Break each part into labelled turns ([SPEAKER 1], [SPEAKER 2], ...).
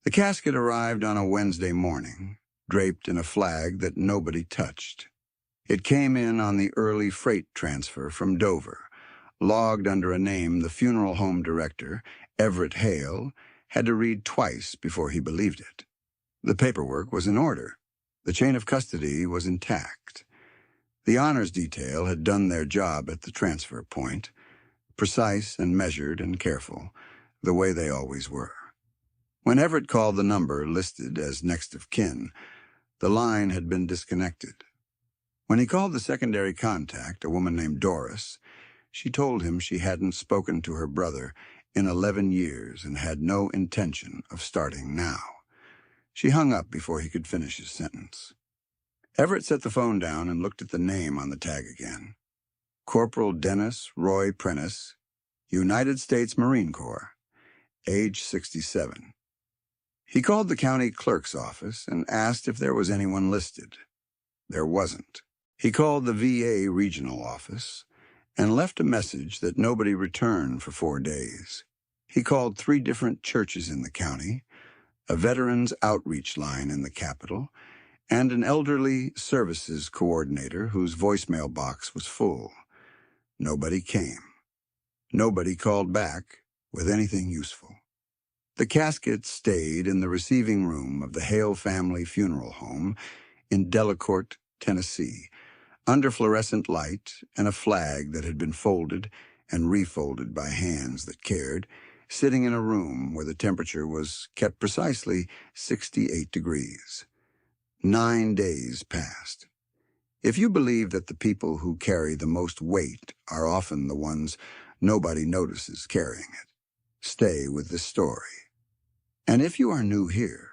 [SPEAKER 1] The casket arrived on a Wednesday morning, draped in a flag that nobody touched. It came in on the early freight transfer from Dover, logged under a name the funeral home director, Everett Hale, had to read twice before he believed it. The paperwork was in order. The chain of custody was intact. The honors detail had done their job at the transfer point, precise and measured and careful, the way they always were. When Everett called the number listed as next of kin, the line had been disconnected. When he called the secondary contact, a woman named Doris, she told him she hadn't spoken to her brother in 11 years and had no intention of starting now. She hung up before he could finish his sentence. Everett set the phone down and looked at the name on the tag again. Corporal Dennis Roy Prentice, United States Marine Corps, age 67. He called the county clerk's office and asked if there was anyone listed. There wasn't. He called the VA regional office and left a message that nobody returned for 4 days. He called 3 different churches in the county, a veterans outreach line in the capital, and an elderly services coordinator whose voicemail box was full. Nobody came. Nobody called back with anything useful. The casket stayed in the receiving room of the Hale family funeral home in Delacorte, Tennessee, under fluorescent light and a flag that had been folded and refolded by hands that cared, sitting in a room where the temperature was kept precisely 68 degrees. 9 days passed. If you believe that the people who carry the most weight are often the ones nobody notices carrying it, stay with this story. And if you are new here,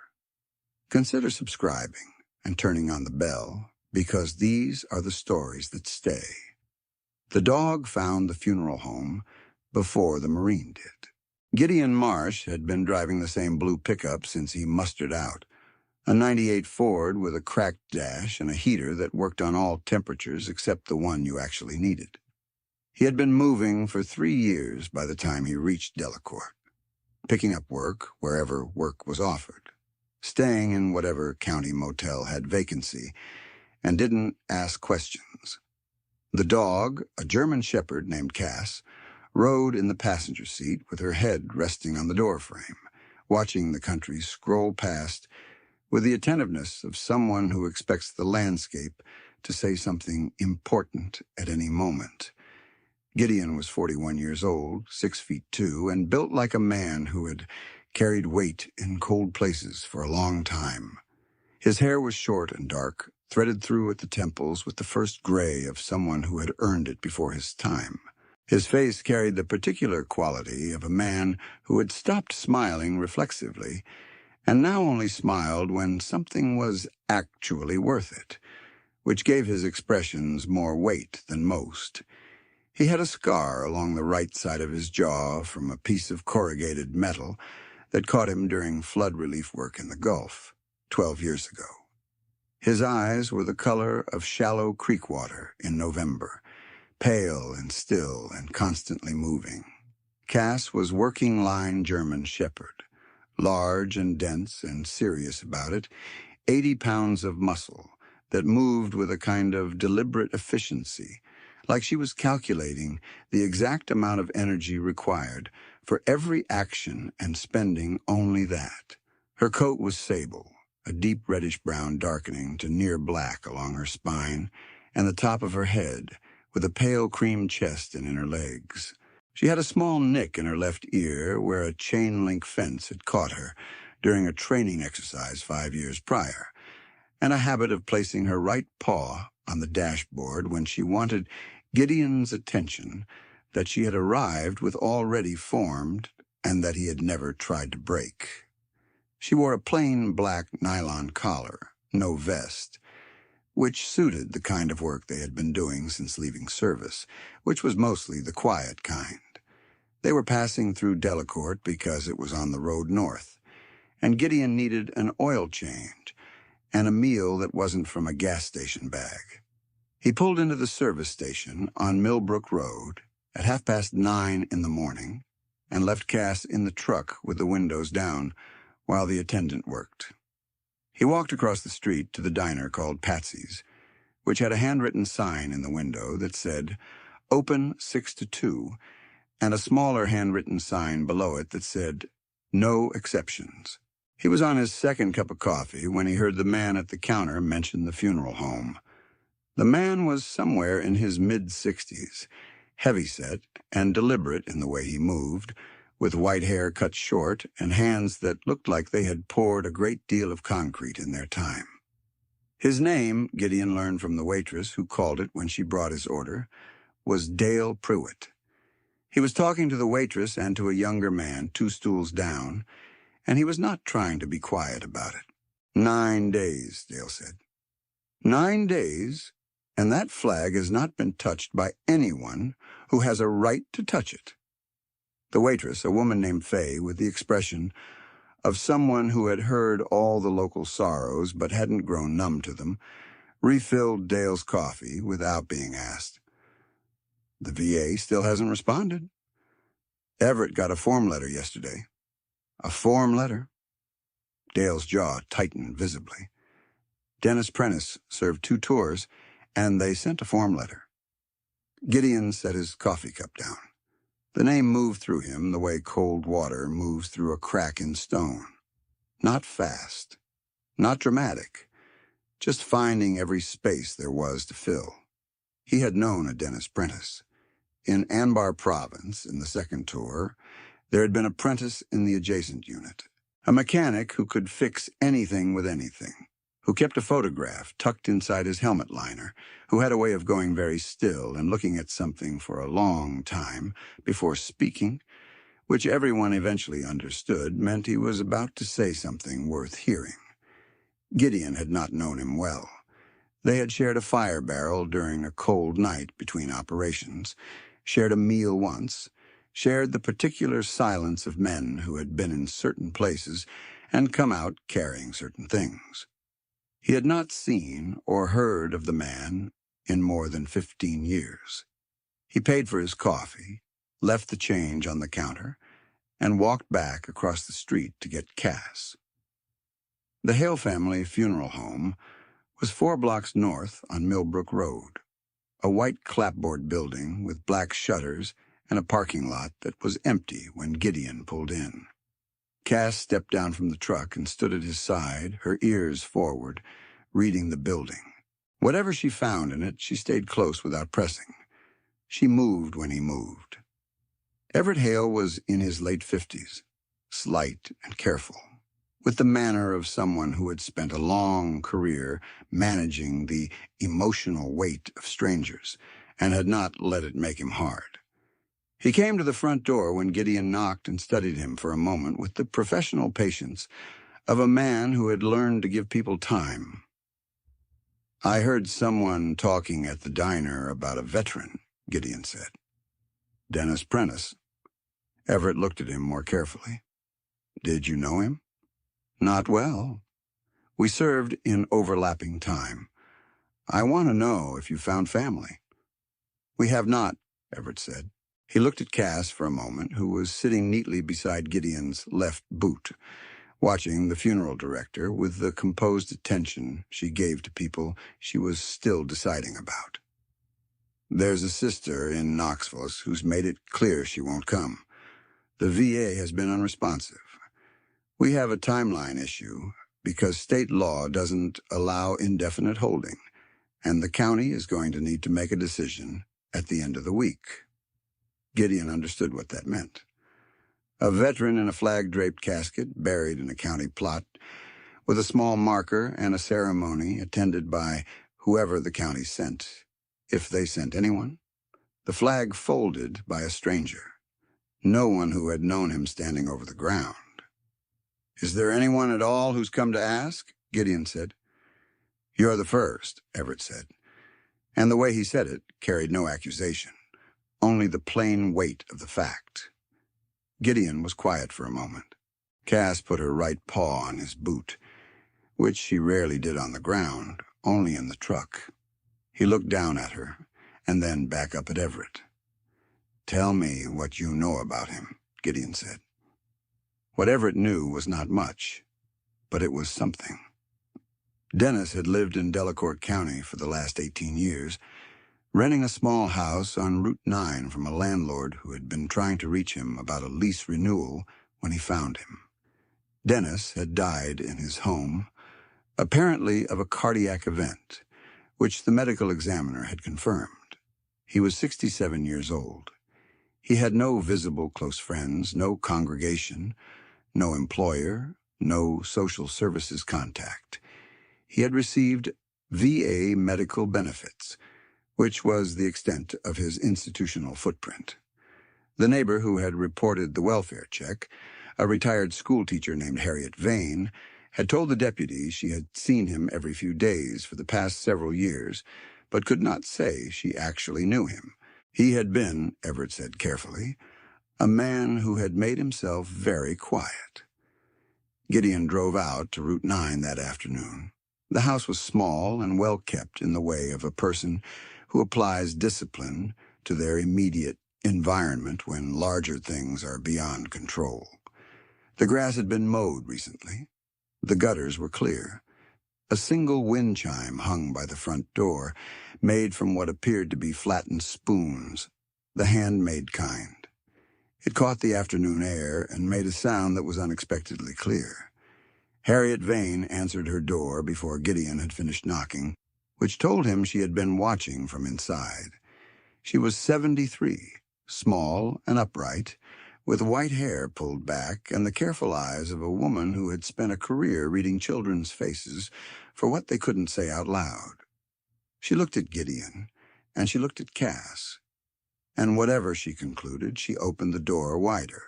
[SPEAKER 1] consider subscribing and turning on the bell, because these are the stories that stay. The dog found the funeral home before the Marine did. Gideon Marsh had been driving the same blue pickup since he mustered out, a '98 Ford with a cracked dash and a heater that worked on all temperatures except the one you actually needed. He had been moving for 3 years by the time he reached Delacorte, picking up work wherever work was offered, staying in whatever county motel had vacancy, and didn't ask questions. The dog, a German shepherd named Cass, rode in the passenger seat with her head resting on the doorframe, watching the country scroll past with the attentiveness of someone who expects the landscape to say something important at any moment. Gideon was 41 years old, 6'2", and built like a man who had carried weight in cold places for a long time. His hair was short and dark, threaded through at the temples with the first gray of someone who had earned it before his time. His face carried the particular quality of a man who had stopped smiling reflexively and now only smiled when something was actually worth it, which gave his expressions more weight than most. He had a scar along the right side of his jaw from a piece of corrugated metal that caught him during flood relief work in the Gulf 12 years ago. His eyes were the color of shallow creek water in November, pale and still and constantly moving. Cass was working-line German shepherd, large and dense and serious about it, 80 pounds of muscle that moved with a kind of deliberate efficiency, like she was calculating the exact amount of energy required for every action and spending only that. Her coat was sable, a deep reddish-brown darkening to near black along her spine and the top of her head, with a pale cream chest and inner legs. She had a small nick in her left ear where a chain-link fence had caught her during a training exercise 5 years prior, and a habit of placing her right paw on the dashboard when she wanted Gideon's attention that she had arrived with already formed and that he had never tried to break. She wore a plain black nylon collar, no vest, which suited the kind of work they had been doing since leaving service, which was mostly the quiet kind. They were passing through Delacorte because it was on the road north, and Gideon needed an oil change and a meal that wasn't from a gas station bag. He pulled into the service station on Millbrook Road at 9:30 in the morning and left Cass in the truck with the windows down while the attendant worked. He walked across the street to the diner called Patsy's, which had a handwritten sign in the window that said, "Open 6 to 2, and a smaller handwritten sign below it that said, "No exceptions." He was on his second cup of coffee when he heard the man at the counter mention the funeral home. The man was somewhere in his mid-60s, heavyset and deliberate in the way he moved, with white hair cut short and hands that looked like they had poured a great deal of concrete in their time. His name, Gideon learned from the waitress who called it when she brought his order, was Dale Pruitt. He was talking to the waitress and to a younger man 2 stools down, and he was not trying to be quiet about it. 9 days, Dale said. 9 days, and that flag has not been touched by anyone who has a right to touch it. The waitress, a woman named Fay, with the expression of someone who had heard all the local sorrows but hadn't grown numb to them, refilled Dale's coffee without being asked. The VA still hasn't responded. Everett got a form letter yesterday. A form letter? Dale's jaw tightened visibly. Dennis Prentice served 2 tours, and they sent a form letter. Gideon set his coffee cup down. The name moved through him the way cold water moves through a crack in stone. Not fast, not dramatic, just finding every space there was to fill. He had known a Dennis Prentice. In Anbar Province, in the second tour, there had been a Prentice in the adjacent unit, a mechanic who could fix anything with anything, who kept a photograph tucked inside his helmet liner, who had a way of going very still and looking at something for a long time before speaking, which everyone eventually understood meant he was about to say something worth hearing. Gideon had not known him well. They had shared a fire barrel during a cold night between operations, shared a meal once, shared the particular silence of men who had been in certain places and come out carrying certain things. He had not seen or heard of the man in more than 15 years. He paid for his coffee, left the change on the counter, and walked back across the street to get Cass. The Hale family funeral home was 4 blocks north on Millbrook Road, a white clapboard building with black shutters and a parking lot that was empty when Gideon pulled in. Cass stepped down from the truck and stood at his side, her ears forward, reading the building. Whatever she found in it, she stayed close without pressing. She moved when he moved. Everett Hale was in his late 50s, slight and careful, with the manner of someone who had spent a long career managing the emotional weight of strangers and had not let it make him hard. He came to the front door when Gideon knocked and studied him for a moment with the professional patience of a man who had learned to give people time. "I heard someone talking at the diner about a veteran," Gideon said. "Dennis Prentice." Everett looked at him more carefully. "Did you know him?" "Not well. We served in overlapping time. I want to know if you found family." "We have not," Everett said. He looked at Cass for a moment, who was sitting neatly beside Gideon's left boot, watching the funeral director with the composed attention she gave to people she was still deciding about. "There's a sister in Knoxville who's made it clear she won't come. The VA has been unresponsive. We have a timeline issue because state law doesn't allow indefinite holding, and the county is going to need to make a decision at the end of the week." Gideon understood what that meant. A veteran in a flag-draped casket buried in a county plot, with a small marker and a ceremony attended by whoever the county sent, if they sent anyone. The flag folded by a stranger, no one who had known him standing over the ground. "Is there anyone at all who's come to ask?" Gideon said. "You're the first," Everett said, and the way he said it carried no accusation, only the plain weight of the fact. Gideon was quiet for a moment. Cass put her right paw on his boot, which she rarely did on the ground, only in the truck. He looked down at her, and then back up at Everett. "Tell me what you know about him," Gideon said. Whatever it knew was not much, but it was something. Dennis had lived in Delacorte County for the last 18 years, renting a small house on Route 9 from a landlord who had been trying to reach him about a lease renewal when he found him. Dennis had died in his home, apparently of a cardiac event, which the medical examiner had confirmed. He was 67 years old. He had no visible close friends, no congregation, no employer, no social services contact. He had received VA medical benefits, which was the extent of his institutional footprint. The neighbor who had reported the welfare check, a retired schoolteacher named Harriet Vane, had told the deputy she had seen him every few days for the past several years, but could not say she actually knew him. He had been, Everett said carefully, a man who had made himself very quiet. Gideon drove out to Route 9 that afternoon. The house was small and well kept in the way of a person who applies discipline to their immediate environment when larger things are beyond control. The grass had been mowed recently. The gutters were clear. A single wind chime hung by the front door, made from what appeared to be flattened spoons, the handmade kind. It caught the afternoon air and made a sound that was unexpectedly clear. Harriet Vane answered her door before Gideon had finished knocking, which told him she had been watching from inside. She was 73, small and upright, with white hair pulled back and the careful eyes of a woman who had spent a career reading children's faces for what they couldn't say out loud. She looked at Gideon, and she looked at Cass, and whatever she concluded, she opened the door wider.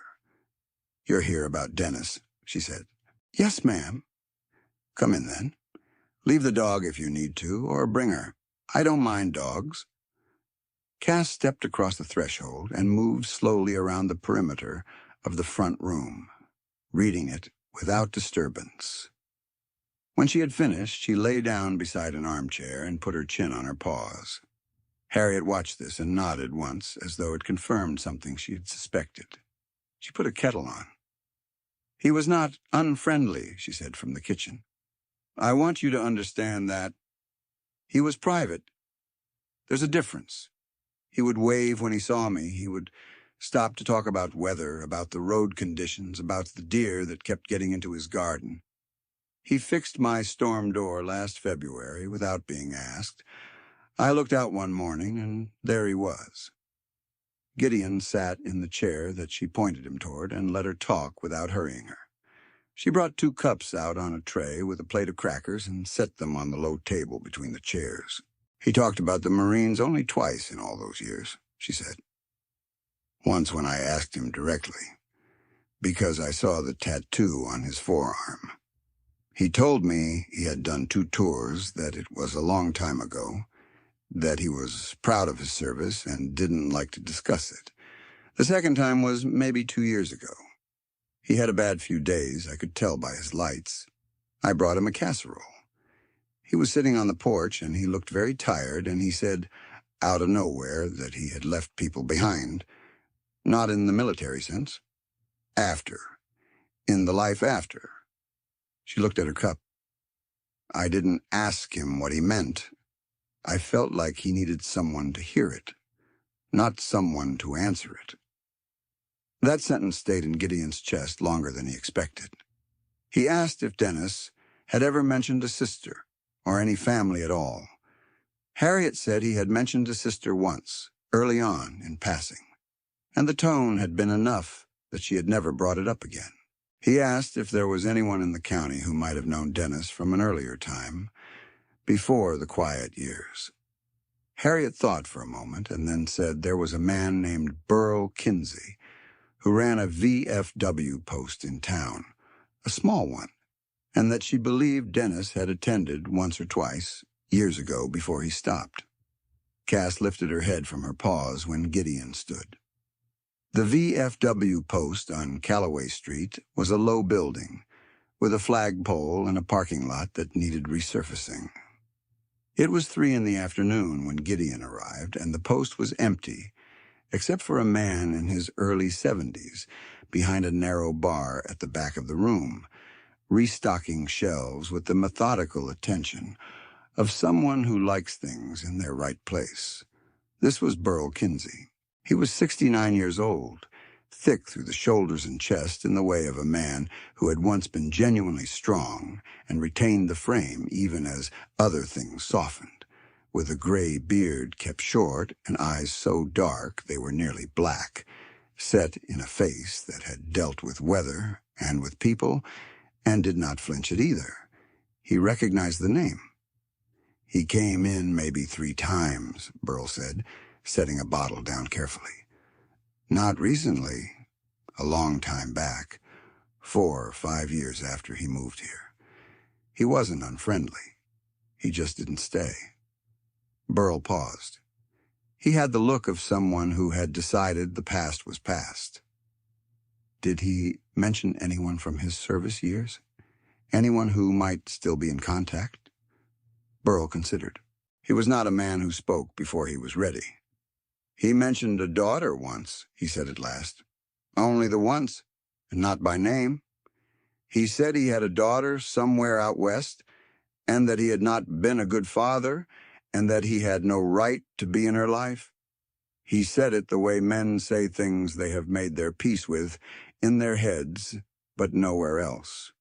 [SPEAKER 1] "You're here about Dennis," she said. "Yes, ma'am." "Come in, then. Leave the dog if you need to, or bring her. I don't mind dogs." Cass stepped across the threshold and moved slowly around the perimeter of the front room, reading it without disturbance. When she had finished, she lay down beside an armchair and put her chin on her paws. Harriet watched this and nodded once, as though it confirmed something she had suspected. She put a kettle on. "He was not unfriendly," she said from the kitchen. "I want you to understand that he was private. There's a difference. He would wave when he saw me. He would stop to talk about weather, about the road conditions, about the deer that kept getting into his garden. He fixed my storm door last February without being asked. I looked out one morning, and there he was." Gideon sat in the chair that she pointed him toward and let her talk without hurrying her. She brought 2 cups out on a tray with a plate of crackers and set them on the low table between the chairs. "He talked about the Marines only twice in all those years," she said. "Once when I asked him directly, because I saw the tattoo on his forearm. He told me he had done 2 tours, that it was a long time ago, that he was proud of his service and didn't like to discuss it. The second time was maybe 2 years ago. He had a bad few days, I could tell by his lights. I brought him a casserole. He was sitting on the porch, and he looked very tired, and he said, out of nowhere, that he had left people behind. Not in the military sense. After. In the life after." She looked at her cup. "I didn't ask him what he meant. I felt like he needed someone to hear it, not someone to answer it." That sentence stayed in Gideon's chest longer than he expected. He asked if Dennis had ever mentioned a sister, or any family at all. Harriet said he had mentioned a sister once, early on, in passing, and the tone had been enough that she had never brought it up again. He asked if there was anyone in the county who might have known Dennis from an earlier time, before the quiet years. Harriet thought for a moment and then said there was a man named Burl Kinsey who ran a VFW post in town, a small one, and that she believed Dennis had attended once or twice, years ago before he stopped. Cass lifted her head from her paws when Gideon stood. The VFW post on Callaway Street was a low building, with a flagpole and a parking lot that needed resurfacing. It was 3 in the afternoon when Gideon arrived, and the post was empty, except for a man in his early 70s behind a narrow bar at the back of the room, restocking shelves with the methodical attention of someone who likes things in their right place. This was Burl Kinsey. He was 69 years old, thick through the shoulders and chest in the way of a man who had once been genuinely strong and retained the frame even as other things softened, with a gray beard kept short and eyes so dark they were nearly black, set in a face that had dealt with weather and with people and did not flinch at either. He recognized the name. "He came in maybe 3 times, Burl said, setting a bottle down carefully. "Not recently. A long time back. 4 or 5 years after he moved here. He wasn't unfriendly. He just didn't stay." Burl paused. He had the look of someone who had decided the past was past. Did he mention anyone from his service years? Anyone who might still be in contact? Burl considered. He was not a man who spoke before he was ready. "He mentioned a daughter once," he said at last. "Only the once, and not by name. He said he had a daughter somewhere out west, and that he had not been a good father, and that he had no right to be in her life. He said it the way men say things they have made their peace with, in their heads, but nowhere else.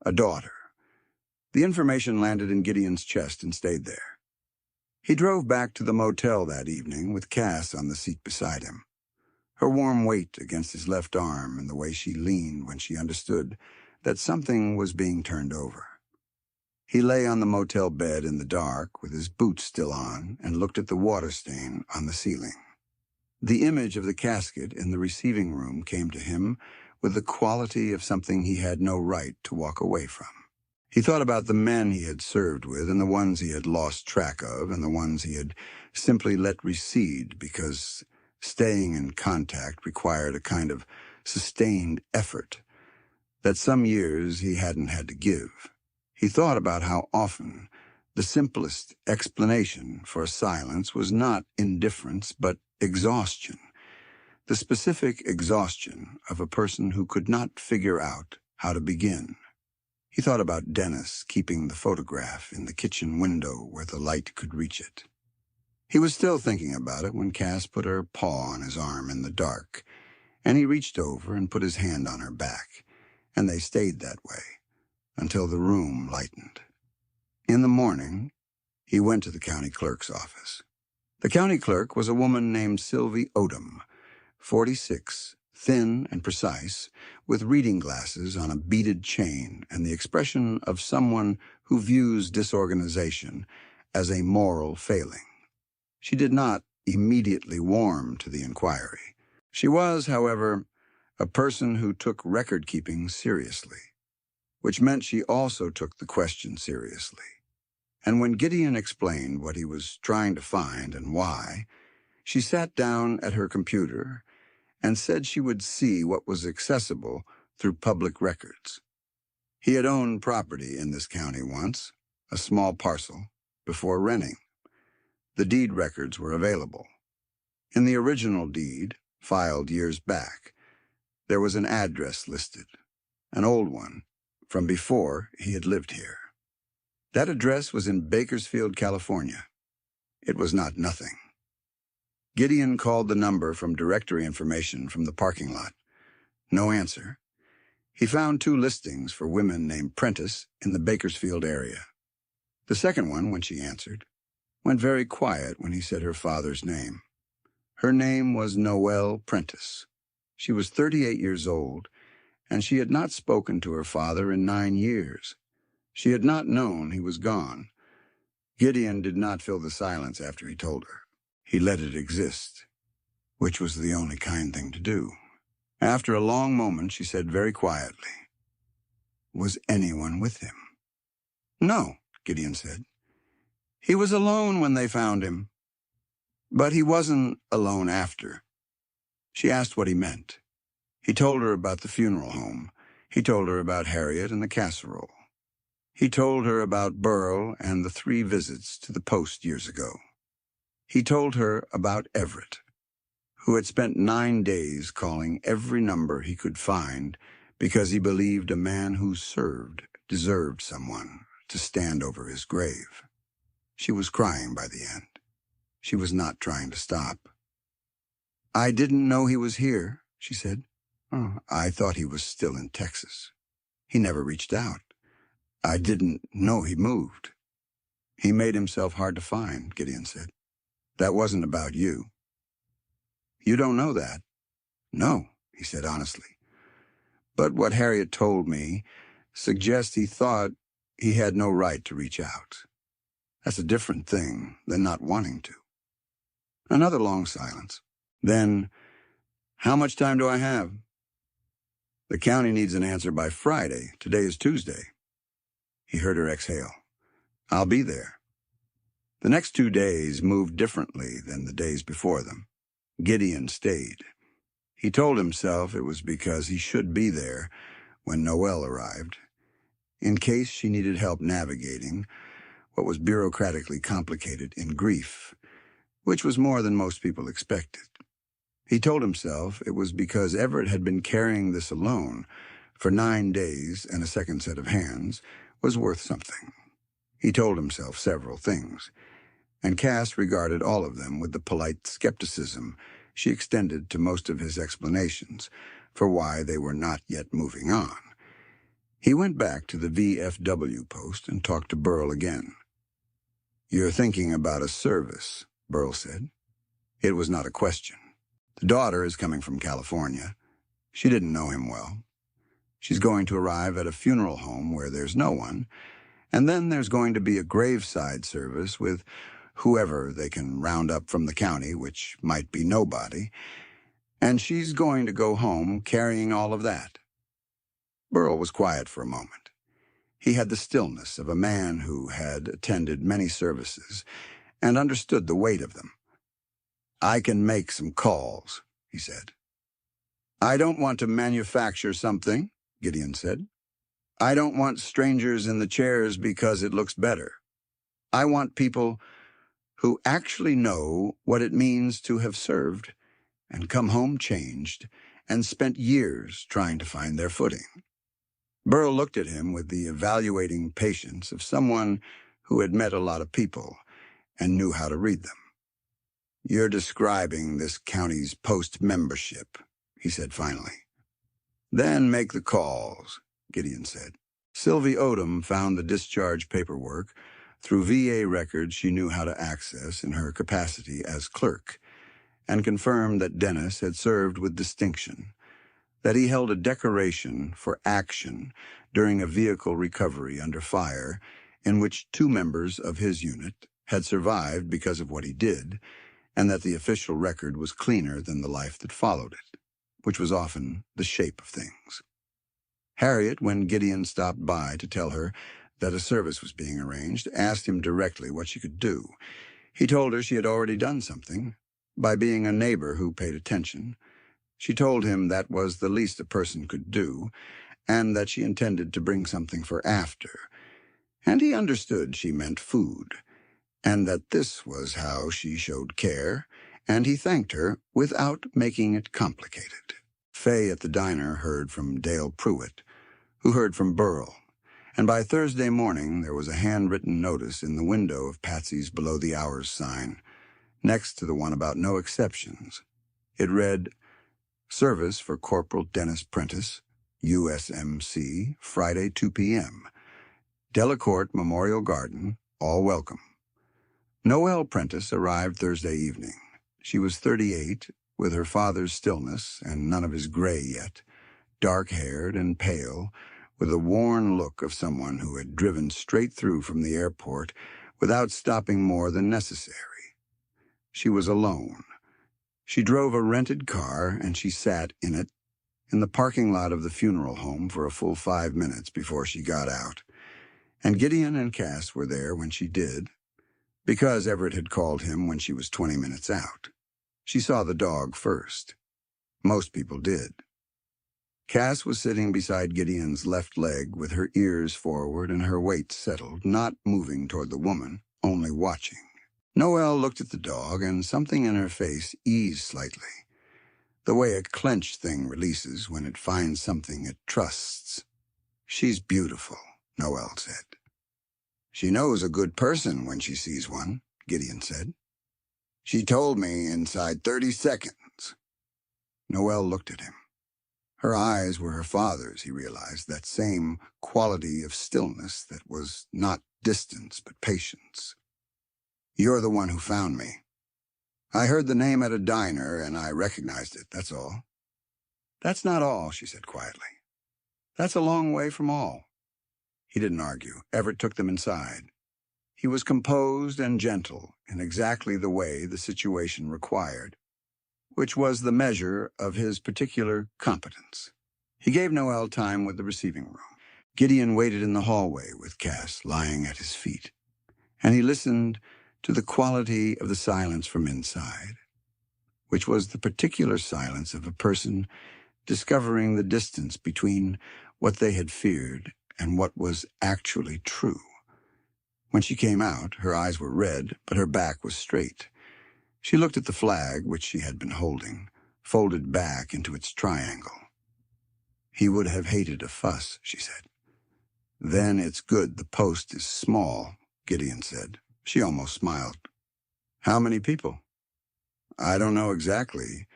[SPEAKER 1] A daughter." The information landed in Gideon's chest and stayed there. He drove back to the motel that evening with Cass on the seat beside him, her warm weight against his left arm and the way she leaned when she understood that something was being turned over. He lay on the motel bed in the dark with his boots still on and looked at the water stain on the ceiling. The image of the casket in the receiving room came to him with the quality of something he had no right to walk away from. He thought about the men he had served with and the ones he had lost track of and the ones he had simply let recede because staying in contact required a kind of sustained effort that some years he hadn't had to give. He thought about how often the simplest explanation for silence was not indifference but exhaustion, the specific exhaustion of a person who could not figure out how to begin. He thought about Dennis keeping the photograph in the kitchen window where the light could reach it. He was still thinking about it when Cass put her paw on his arm in the dark, and he reached over and put his hand on her back, and they stayed that way until the room lightened. In the morning, he went to the county clerk's office. The county clerk was a woman named Sylvie Odom, 46, thin and precise, with reading glasses on a beaded chain and the expression of someone who views disorganization as a moral failing. She did not immediately warm to the inquiry. She was, however, a person who took record-keeping seriously, which meant she also took the question seriously. And when Gideon explained what he was trying to find and why, she sat down at her computer and said she would see what was accessible through public records. He had owned property in this county once, a small parcel, before renting. The deed records were available. In the original deed, filed years back, there was an address listed, an old one, from before he had lived here. That address was in Bakersfield, California. It was not nothing. Gideon called the number from directory information from the parking lot. No answer. He found 2 listings for women named Prentice in the Bakersfield area. The second one, when she answered, went very quiet when he said her father's name. Her name was Noelle Prentice. She was 38 years old, and she had not spoken to her father in 9 years. She had not known he was gone. Gideon did not fill the silence after he told her. He let it exist, which was the only kind thing to do. After a long moment, she said very quietly, "Was anyone with him?" "No," Gideon said. "He was alone when they found him. But he wasn't alone after." She asked what he meant. He told her about the funeral home. He told her about Harriet and the casserole. He told her about Burl and the 3 visits to the post years ago. He told her about Everett, who had spent 9 days calling every number he could find because he believed a man who served deserved someone to stand over his grave. She was crying by the end. She was not trying to stop. "I didn't know he was here," she said. "Oh, I thought he was still in Texas. He never reached out. I didn't know he moved." "He made himself hard to find," Gideon said. "That wasn't about you." "You don't know that?" "No," he said honestly. "But what Harriet told me suggests he thought he had no right to reach out. That's a different thing than not wanting to." Another long silence. Then, "How much time do I have?" "The county needs an answer by Friday. Today is Tuesday." He heard her exhale. "I'll be there." The next 2 days moved differently than the days before them. Gideon stayed. He told himself it was because he should be there when Noelle arrived, in case she needed help navigating what was bureaucratically complicated in grief, which was more than most people expected. He told himself it was because Everett had been carrying this alone for 9 days, and a second set of hands was worth something. He told himself several things, and Cass regarded all of them with the polite skepticism she extended to most of his explanations for why they were not yet moving on. He went back to the VFW post and talked to Burl again. "You're thinking about a service," Burl said. It was not a question. "The daughter is coming from California. She didn't know him well. She's going to arrive at a funeral home where there's no one, and then there's going to be a graveside service with whoever they can round up from the county, which might be nobody, and she's going to go home carrying all of that." Burl was quiet for a moment. He had the stillness of a man who had attended many services and understood the weight of them. "I can make some calls," he said. "I don't want to manufacture something," Gideon said. "I don't want strangers in the chairs because it looks better. I want people who actually know what it means to have served and come home changed and spent years trying to find their footing." Burl looked at him with the evaluating patience of someone who had met a lot of people and knew how to read them. "You're describing this county's post-membership," he said finally. "Then make the calls," Gideon said. Sylvie Odom found the discharge paperwork through VA records she knew how to access in her capacity as clerk, and confirmed that Dennis had served with distinction, that he held a decoration for action during a vehicle recovery under fire in which 2 members of his unit had survived because of what he did, and that the official record was cleaner than the life that followed it, which was often the shape of things. Harriet, when Gideon stopped by to tell her that a service was being arranged, asked him directly what she could do. He told her she had already done something by being a neighbor who paid attention. She told him that was the least a person could do, and that she intended to bring something for after. And he understood she meant food, and that this was how she showed care, and he thanked her without making it complicated. Fay at the diner heard from Dale Pruitt, who heard from Burl, and by Thursday morning there was a handwritten notice in the window of Patsy's Below the Hours sign, next to the one about no exceptions. It read, "Service for Corporal Dennis Prentice, USMC, Friday 2 p.m. Delacorte Memorial Garden, all welcome." Noelle Prentice arrived Thursday evening. She was 38, with her father's stillness and none of his gray yet, dark-haired and pale, with a worn look of someone who had driven straight through from the airport without stopping more than necessary. She was alone. She drove a rented car, and she sat in it in the parking lot of the funeral home for a full 5 minutes before she got out. And Gideon and Cass were there when she did, because Everett had called him when she was 20 minutes out. She saw the dog first. Most people did. Cass was sitting beside Gideon's left leg with her ears forward and her weight settled, not moving toward the woman, only watching. Noelle looked at the dog, and something in her face eased slightly. the way a clenched thing releases when it finds something it trusts. "She's beautiful," Noel said. "She knows a good person when she sees one," Gideon said. "She told me inside 30 seconds. Noel looked at him. Her eyes were her father's, he realized, that same quality of stillness that was not distance but patience. "You're the one who found me. I heard the name at a diner and I recognized it, that's all." "That's not all," she said quietly. "That's a long way from all." He didn't argue. Everett took them inside. He was composed and gentle in exactly the way the situation required, which was the measure of his particular competence. He gave Noel time with the receiving room. Gideon waited in the hallway with Cass lying at his feet, and he listened to the quality of the silence from inside, which was the particular silence of a person discovering the distance between what they had feared and what was actually true. When she came out, her eyes were red, but her back was straight. She looked at the flag, which she had been holding, folded back into its triangle. "He would have hated a fuss," she said. "Then it's good the post is small," Gideon said. She almost smiled. "How many people?" "I don't know exactly.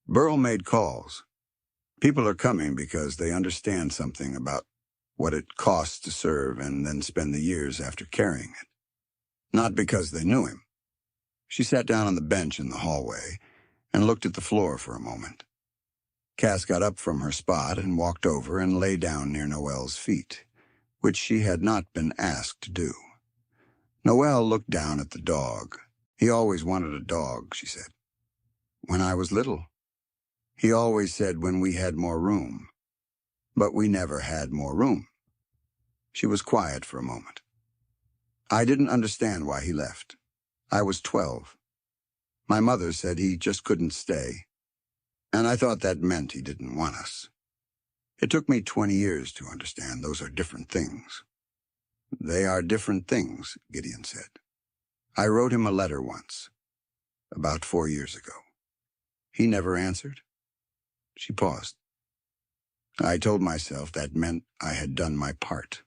[SPEAKER 1] Burl made calls. People are coming because they understand something about what it costs to serve and then spend the years after carrying it. Not because they knew him." She sat down on the bench in the hallway and looked at the floor for a moment. Cass got up from her spot and walked over and lay down near Noel's feet, which she had not been asked to do. Noel looked down at the dog. "He always wanted a dog," she said. "When I was little. He always said when we had more room. But we never had more room." She was quiet for a moment. "I didn't understand why he left. I was 12. My mother said he just couldn't stay, and I thought that meant he didn't want us. It took me 20 years to understand those are different things." "They are different things," Gideon said. "I wrote him a letter once, about 4 years ago. He never answered." She paused. "I told myself that meant I had done my part,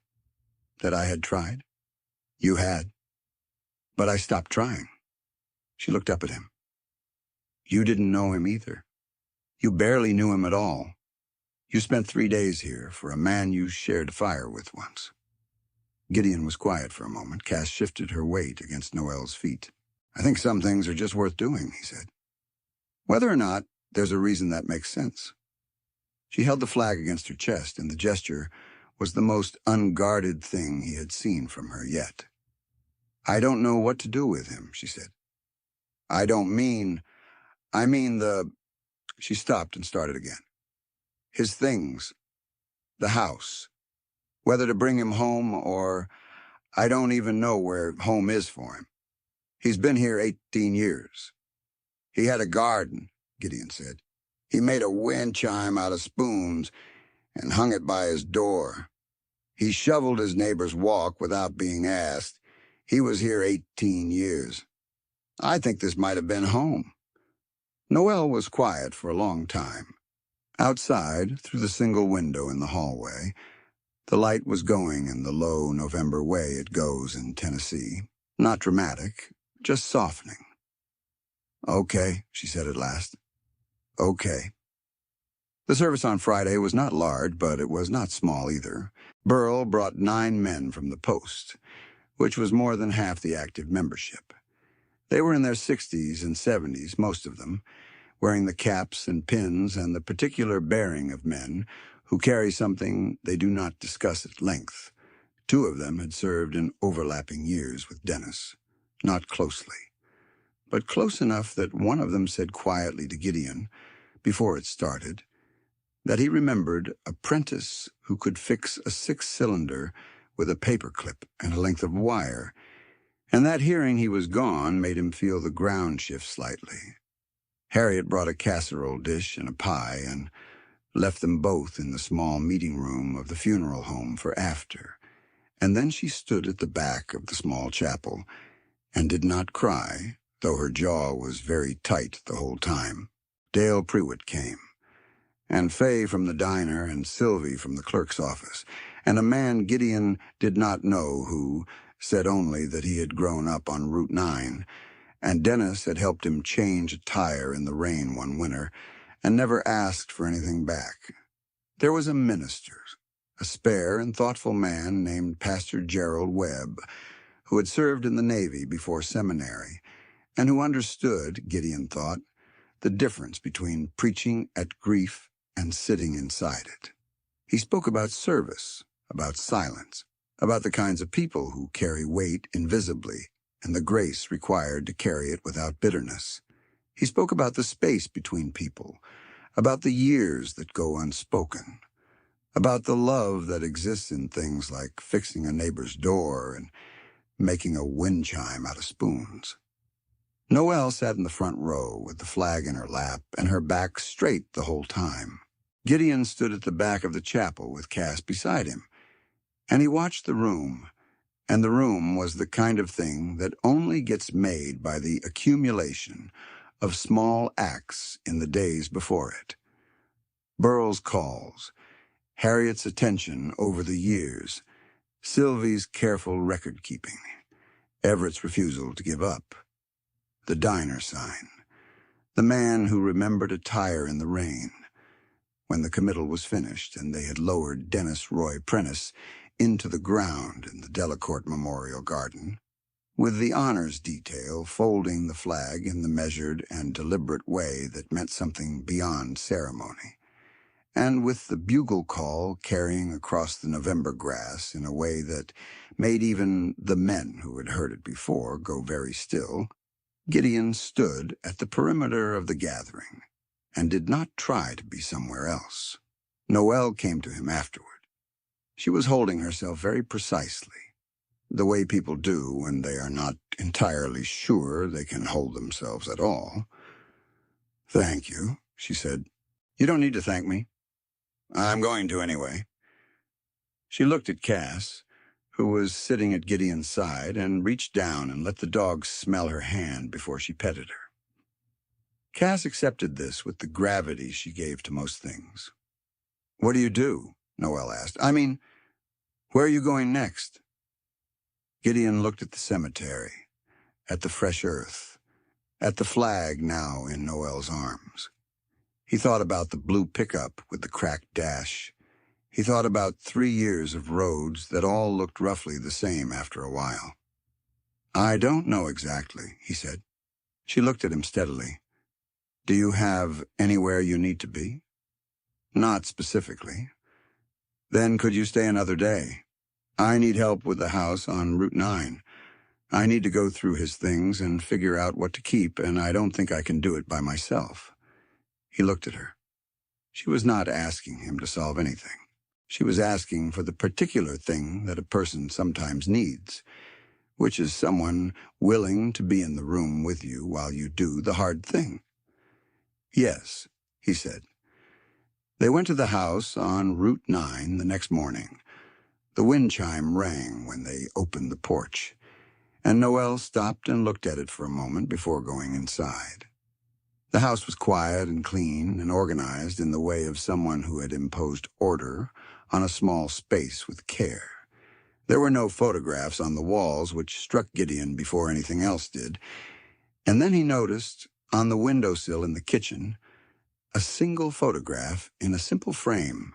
[SPEAKER 1] that I had tried." "You had. But I stopped trying." She looked up at him. "You didn't know him either. You barely knew him at all. You spent 3 days here for a man you shared a fire with once." Gideon was quiet for a moment. Cass shifted her weight against Noel's feet. "I think some things are just worth doing," he said. "Whether or not, there's a reason that makes sense." She held the flag against her chest, and the gesture was the most unguarded thing he had seen from her yet. "I don't know what to do with him," she said. I mean the..." She stopped and started again. "His things. The house. Whether to bring him home or... I don't even know where home is for him. He's been here 18 years. He had a garden," Gideon said. "He made a wind chime out of spoons and hung it by his door. He shoveled his neighbor's walk without being asked. He was here 18 years. I think this might have been home." Noel was quiet for a long time. Outside, through the single window in the hallway, the light was going in the low November way it goes in Tennessee. Not dramatic, just softening. "Okay," she said at last. "Okay." The service on Friday was not large, but it was not small either. Burl brought 9 men from the post, which was more than half the active membership. They were in their 60s and 70s, most of them, wearing the caps and pins and the particular bearing of men who carry something they do not discuss at length. 2 of them had served in overlapping years with Dennis, not closely, but close enough that one of them said quietly to Gideon, before it started, that he remembered a prentice who could fix a 6-cylinder with a paperclip and a length of wire, and that hearing he was gone made him feel the ground shift slightly. Harriet brought a casserole dish and a pie and left them both in the small meeting room of the funeral home for after, and then she stood at the back of the small chapel and did not cry, though her jaw was very tight the whole time. Dale Prewitt came, and Fay from the diner and Sylvie from the clerk's office, and a man Gideon did not know who said only that he had grown up on Route 9, and Dennis had helped him change a tire in the rain one winter and never asked for anything back. There was a minister, a spare and thoughtful man named Pastor Gerald Webb, who had served in the Navy before seminary, and who understood, Gideon thought, the difference between preaching at grief and sitting inside it. He spoke about service, about silence, about the kinds of people who carry weight invisibly and the grace required to carry it without bitterness. He spoke about the space between people, about the years that go unspoken, about the love that exists in things like fixing a neighbor's door and making a wind chime out of spoons. Noelle sat in the front row with the flag in her lap and her back straight the whole time. Gideon stood at the back of the chapel with Cass beside him, and he watched the room, and the room was the kind of thing that only gets made by the accumulation of small acts in the days before it. Burl's calls, Harriet's attention over the years, Sylvie's careful record-keeping, Everett's refusal to give up, the diner sign, the man who remembered a tire in the rain, when the committal was finished and they had lowered Dennis Roy Prentice into the ground in the Delacourt Memorial Garden, with the honors detail folding the flag in the measured and deliberate way that meant something beyond ceremony, and with the bugle call carrying across the November grass in a way that made even the men who had heard it before go very still. Gideon stood at the perimeter of the gathering and did not try to be somewhere else. Noelle came to him afterward. She was holding herself very precisely, the way people do when they are not entirely sure they can hold themselves at all. "Thank you," she said. "You don't need to thank me. I'm going to anyway." She looked at Cass, who was sitting at Gideon's side, and reached down and let the dog smell her hand before she petted her. Cass accepted this with the gravity she gave to most things. "What do you do?" Noelle asked. "I mean, where are you going next?" Gideon looked at the cemetery, at the fresh earth, at the flag now in Noelle's arms. He thought about the blue pickup with the cracked dash. He thought about 3 years of roads that all looked roughly the same after a while. "I don't know exactly," he said. She looked at him steadily. "Do you have anywhere you need to be?" "Not specifically." "Then could you stay another day? I need help with the house on Route 9. I need to go through his things and figure out what to keep, and I don't think I can do it by myself." He looked at her. She was not asking him to solve anything. She was asking for the particular thing that a person sometimes needs, which is someone willing to be in the room with you while you do the hard thing. "Yes," he said. They went to the house on Route 9 the next morning. The wind chime rang when they opened the porch, and Noelle stopped and looked at it for a moment before going inside. The house was quiet and clean and organized in the way of someone who had imposed order on a small space with care. There were no photographs on the walls, which struck Gideon before anything else did, and then he noticed, on the windowsill in the kitchen, a single photograph in a simple frame.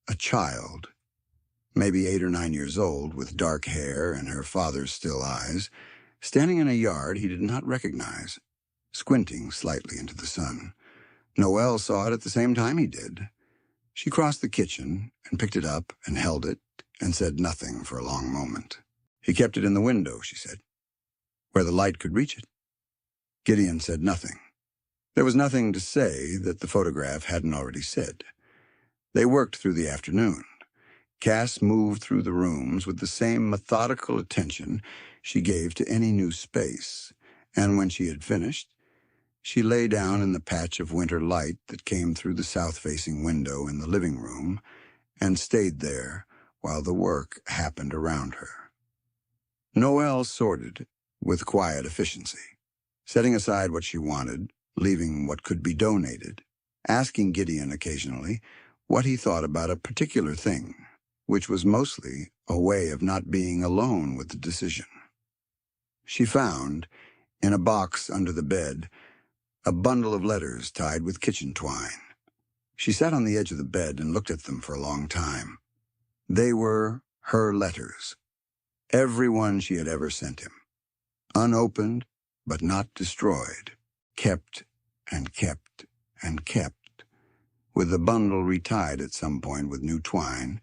[SPEAKER 1] A child, maybe 8 or 9 years old, with dark hair and her father's still eyes, standing in a yard he did not recognize, squinting slightly into the sun. Noelle saw it at the same time he did. She crossed the kitchen and picked it up and held it and said nothing for a long moment. "He kept it in the window," she said, "where the light could reach it." Gideon said nothing. There was nothing to say that the photograph hadn't already said. They worked through the afternoon. Cass moved through the rooms with the same methodical attention she gave to any new space, and when she had finished, she lay down in the patch of winter light that came through the south-facing window in the living room and stayed there while the work happened around her. Noelle sorted with quiet efficiency, setting aside what she wanted leaving what could be donated, asking Gideon occasionally what he thought about a particular thing, which was mostly a way of not being alone with the decision. She found, in a box under the bed, a bundle of letters tied with kitchen twine. She sat on the edge of the bed and looked at them for a long time. They were her letters, every one she had ever sent him, unopened but not destroyed, kept and kept and kept, with the bundle retied at some point with new twine,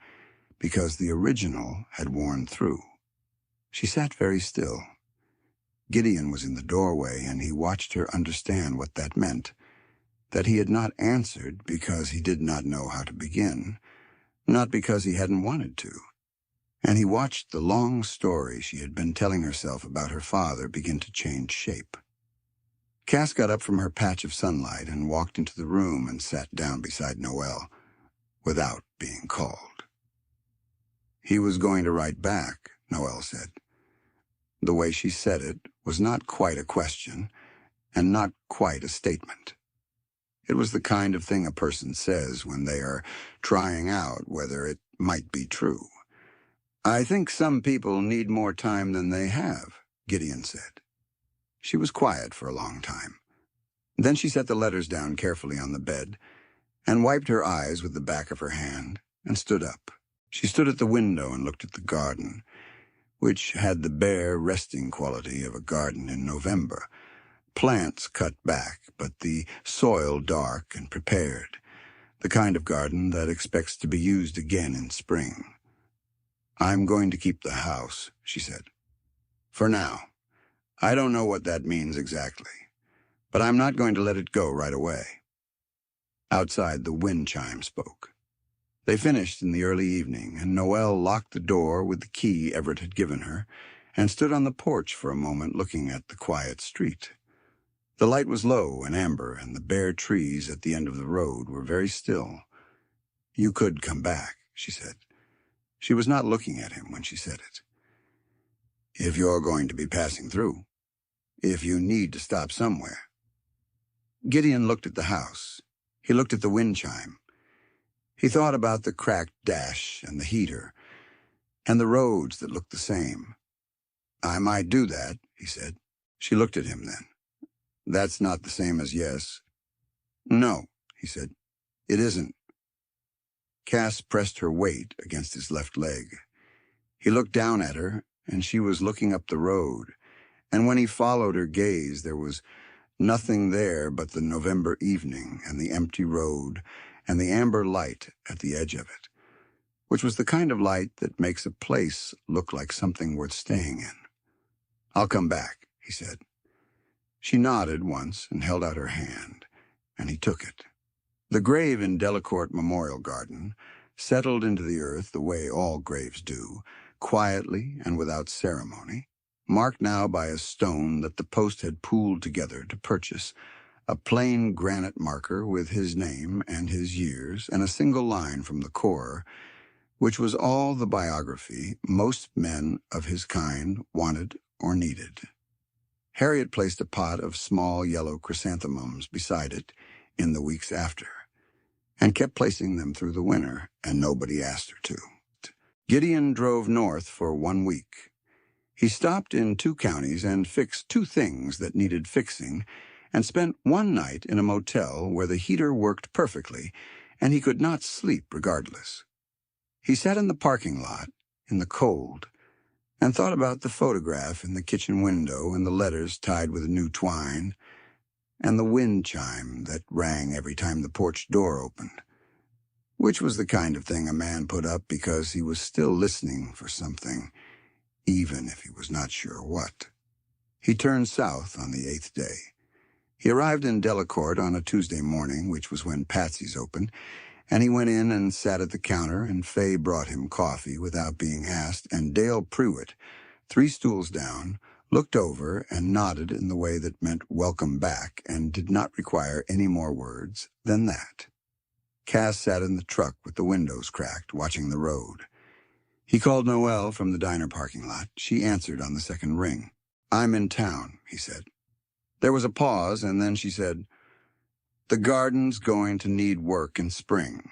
[SPEAKER 1] because the original had worn through. She sat very still. Gideon was in the doorway, and he watched her understand what that meant, that he had not answered because he did not know how to begin, not because he hadn't wanted to. And he watched the long story she had been telling herself about her father begin to change shape. Cass got up from her patch of sunlight and walked into the room and sat down beside Noel, without being called. He was going to write back, Noel said. The way she said it was not quite a question, and not quite a statement. It was the kind of thing a person says when they are trying out whether it might be true. I think some people need more time than they have, Gideon said. She was quiet for a long time. Then she set the letters down carefully on the bed and wiped her eyes with the back of her hand and stood up. She stood at the window and looked at the garden, which had the bare resting quality of a garden in November. Plants cut back, but the soil dark and prepared, the kind of garden that expects to be used again in spring. I'm going to keep the house, she said. For now. I don't know what that means exactly, but I'm not going to let it go right away. Outside, the wind chime spoke. They finished in the early evening, and Noel locked the door with the key Everett had given her and stood on the porch for a moment looking at the quiet street. The light was low and amber, and the bare trees at the end of the road were very still. You could come back, she said. She was not looking at him when she said it. If you're going to be passing through. If you need to stop somewhere. Gideon looked at the house. He looked at the wind chime. He thought about the cracked dash and the heater, and the roads that looked the same. I might do that, he said. She looked at him then. That's not the same as yes. No, he said. It isn't. Cass pressed her weight against his left leg. He looked down at her, and she was looking up the road, and when he followed her gaze, there was nothing there but the November evening and the empty road and the amber light at the edge of it, which was the kind of light that makes a place look like something worth staying in. I'll come back, he said. She nodded once and held out her hand, and he took it. The grave in Delacourt Memorial Garden settled into the earth the way all graves do, quietly and without ceremony, marked now by a stone that the post had pooled together to purchase, a plain granite marker with his name and his years, and a single line from the core, which was all the biography most men of his kind wanted or needed. Harriet placed a pot of small yellow chrysanthemums beside it in the weeks after, and kept placing them through the winter, and nobody asked her to. Gideon drove north for 1 week. He stopped in 2 counties and fixed 2 things that needed fixing, and spent 1 night in a motel where the heater worked perfectly, and he could not sleep regardless. He sat in the parking lot, in the cold, and thought about the photograph in the kitchen window and the letters tied with new twine, and the wind chime that rang every time the porch door opened, which was the kind of thing a man put up because he was still listening for something, even if he was not sure what. He turned south on the 8th day. He arrived in Delacourt on a Tuesday morning, which was when Patsy's opened, and he went in and sat at the counter, and Fay brought him coffee without being asked, and Dale Pruitt, 3 stools down, looked over and nodded in the way that meant welcome back and did not require any more words than that. Cass sat in the truck with the windows cracked, watching the road. He called Noel from the diner parking lot. She answered on the 2nd ring. I'm in town, he said. There was a pause, and then she said, The garden's going to need work in spring,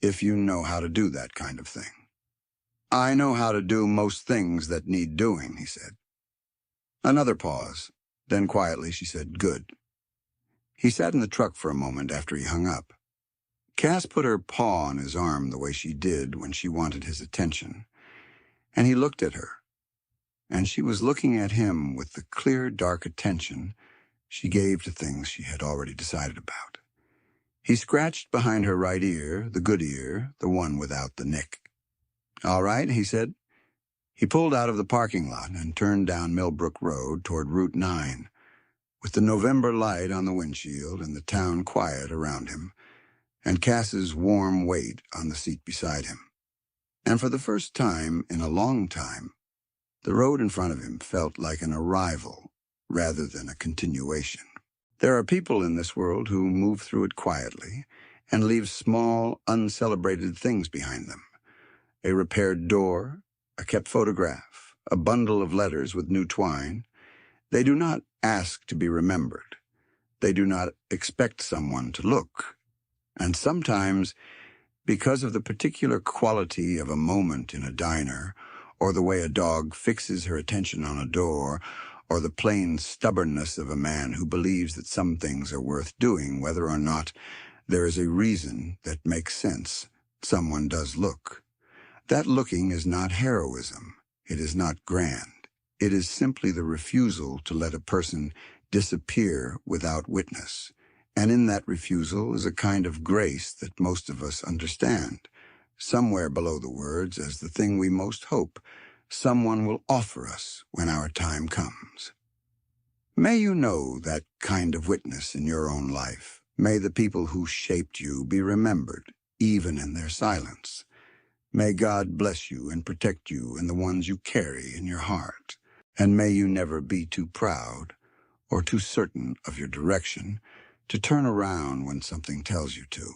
[SPEAKER 1] if you know how to do that kind of thing. I know how to do most things that need doing, he said. Another pause. Then quietly she said, good. He sat in the truck for a moment after he hung up. Cass put her paw on his arm the way she did when she wanted his attention, and he looked at her, and she was looking at him with the clear, dark attention she gave to things she had already decided about. He scratched behind her right ear, the good ear, the one without the nick. All right, he said. He pulled out of the parking lot and turned down Millbrook Road toward Route 9, with the November light on the windshield and the town quiet around him, and Cass's warm weight on the seat beside him. And for the first time in a long time, the road in front of him felt like an arrival rather than a continuation. There are people in this world who move through it quietly and leave small, uncelebrated things behind them. A repaired door, a kept photograph, a bundle of letters with new twine. They do not ask to be remembered. They do not expect someone to look. And sometimes, because of the particular quality of a moment in a diner, or the way a dog fixes her attention on a door, or the plain stubbornness of a man who believes that some things are worth doing, whether or not there is a reason that makes sense, someone does look. That looking is not heroism. It is not grand. It is simply the refusal to let a person disappear without witness. And in that refusal is a kind of grace that most of us understand. Somewhere below the words, as the thing we most hope, someone will offer us when our time comes. May you know that kind of witness in your own life. May the people who shaped you be remembered, even in their silence. May God bless you and protect you and the ones you carry in your heart. And may you never be too proud or too certain of your direction to turn around when something tells you to.